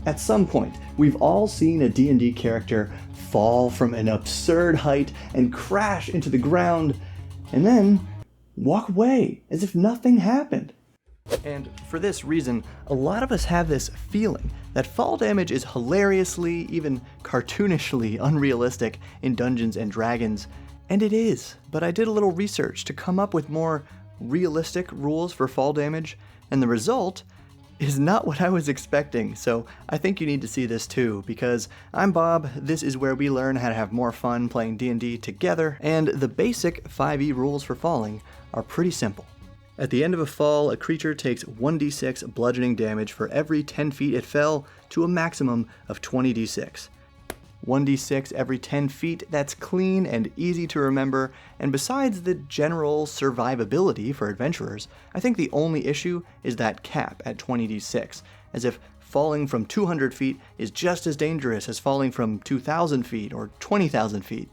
At some point, we've all seen a D&D character fall from an absurd height and crash into the ground, and then walk away as if nothing happened. And for this reason, a lot of us have this feeling that fall damage is hilariously, even cartoonishly unrealistic in Dungeons & Dragons, and it is. But I did a little research to come up with more realistic rules for fall damage, and the result is not what I was expecting, so I think you need to see this too, because I'm Bob, this is where we learn how to have more fun playing D&D together, and the basic 5e rules for falling are pretty simple. At the end of a fall, a creature takes 1d6 bludgeoning damage for every 10 feet it fell, to a maximum of 20d6. 1d6 every 10 feet, that's clean and easy to remember, and besides the general survivability for adventurers, I think the only issue is that cap at 20d6, as if falling from 200 feet is just as dangerous as falling from 2,000 feet or 20,000 feet.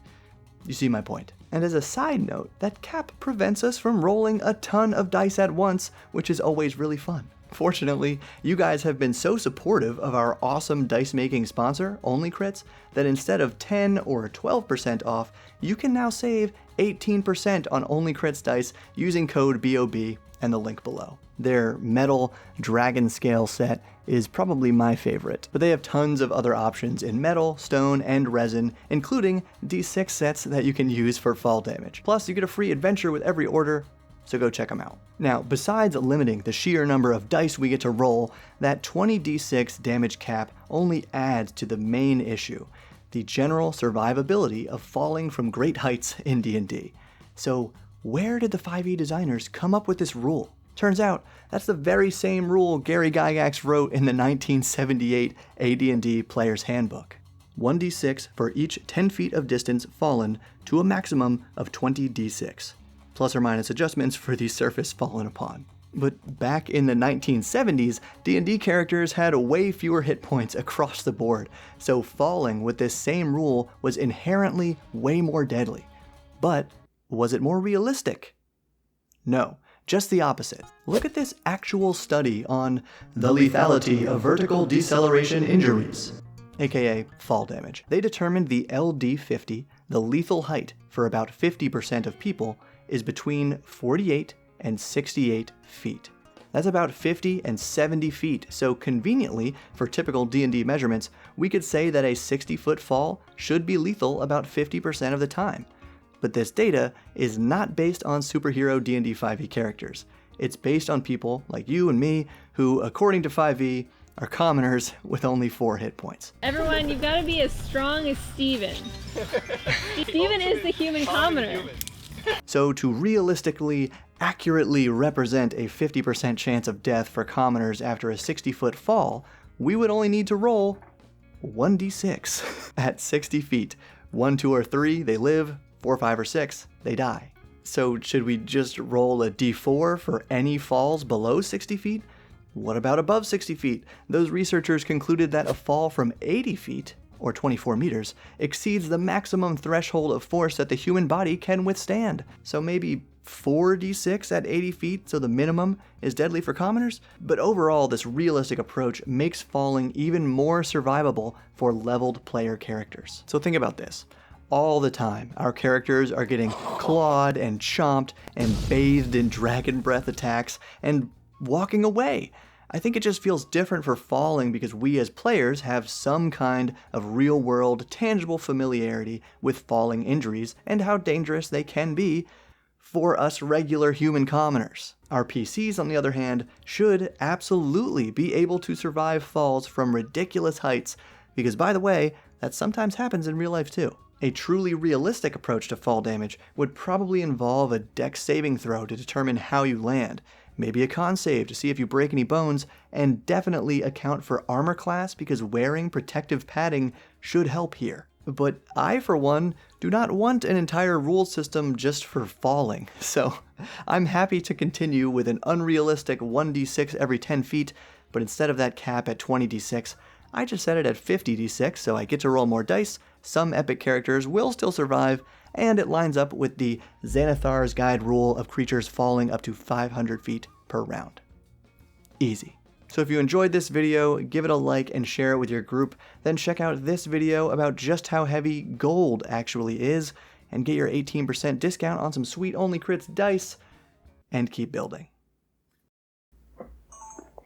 You see my point. And as a side note, that cap prevents us from rolling a ton of dice at once, which is always really fun. Fortunately, you guys have been so supportive of our awesome dice-making sponsor, Only Crits, that instead of 10 or 12% off, you can now save 18% on Only Crits dice using code BOB and the link below. Their metal dragon scale set is probably my favorite, but they have tons of other options in metal, stone, and resin, including D6 sets that you can use for fall damage. Plus, you get a free adventure with every order, so go check them out. Now, besides limiting the sheer number of dice we get to roll, that 20d6 damage cap only adds to the main issue, the general survivability of falling from great heights in D&D. So, where did the 5e designers come up with this rule? Turns out, that's the very same rule Gary Gygax wrote in the 1978 AD&D Player's Handbook. 1d6 for each 10 feet of distance fallen to a maximum of 20d6. Plus or minus adjustments for the surface fallen upon. But back in the 1970s, D&D characters had way fewer hit points across the board, so falling with this same rule was inherently way more deadly. But was it more realistic? No, just the opposite. Look at this actual study on the lethality of vertical deceleration injuries, aka fall damage. They determined the LD50, the lethal height for about 50% of people, is between 48 and 68 feet. That's about 50 and 70 feet, so conveniently, for typical D&D measurements, we could say that a 60-foot fall should be lethal about 50% of the time. But this data is not based on superhero D&D 5e characters. It's based on people like you and me who, according to 5e, are commoners with only 4 hit points. Everyone, you've got to be as strong as Steven. Steven is the human commoner. So to realistically, accurately represent a 50% chance of death for commoners after a 60-foot fall, we would only need to roll 1d6 at 60 feet. 1, 2, or 3, they live. 4, 5, or 6, they die. So should we just roll a d4 for any falls below 60 feet? What about above 60 feet? Those researchers concluded that a fall from 80 feet, or 24 meters, exceeds the maximum threshold of force that the human body can withstand. So maybe 4d6 at 80 feet, so the minimum is deadly for commoners? But overall, this realistic approach makes falling even more survivable for leveled player characters. So think about this. All the time, our characters are getting clawed and chomped and bathed in dragon breath attacks and walking away. I think it just feels different for falling because we as players have some kind of real-world, tangible familiarity with falling injuries and how dangerous they can be for us regular human commoners. Our PCs, on the other hand, should absolutely be able to survive falls from ridiculous heights because, by the way, that sometimes happens in real life too. A truly realistic approach to fall damage would probably involve a dex saving throw to determine how you land, maybe a con save to see if you break any bones, and definitely account for armor class because wearing protective padding should help here. But I, for one, do not want an entire rule system just for falling, so I'm happy to continue with an unrealistic 1d6 every 10 feet, but instead of that cap at 20d6, I just set it at 50d6 so I get to roll more dice, some epic characters will still survive, and it lines up with the Xanathar's Guide rule of creatures falling up to 500 feet per round. Easy. So if you enjoyed this video, give it a like and share it with your group. Then check out this video about just how heavy gold actually is, and get your 18% discount on some sweet Only Crits dice, and keep building.